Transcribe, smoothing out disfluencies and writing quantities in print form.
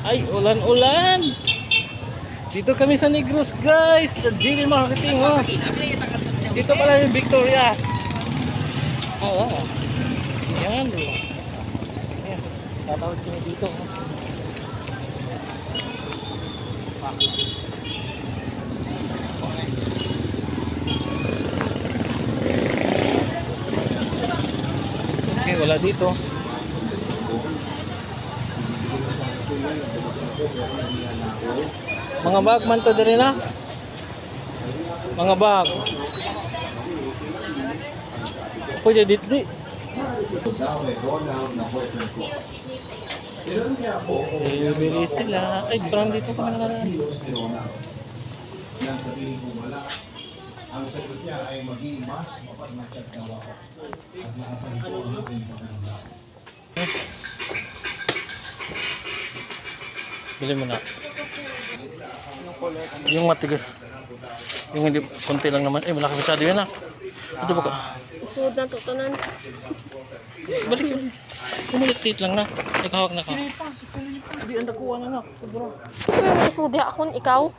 Ay, ulan-ulan. Dito kami sa Negros, guys, sa GD Marketing. Oh. Dito pala yung Victorias. Oh, oh. Yan, bro. Yan. Tatawid kami dito. Okay, wala dito. Mga bag man to diri na. Mga bag. Pwede dito. Bili sila. Ay, brand dito kami nakaraan. Ang sagot niya ay maging mas mapagmatsyag daw ako. At naasan ko ang aking pagkakalaman. Bili mo na. Yung matigas. Yung hindi, konti lang naman. Eh, malaki masyado yan ah. Ito ba ka? Isuod na to tanan. Balik yun. Kumulit-tit lang na. Naghawak na ka. Hindi, ang nakuha na na. Sobra. May isuod ya akon ikaw.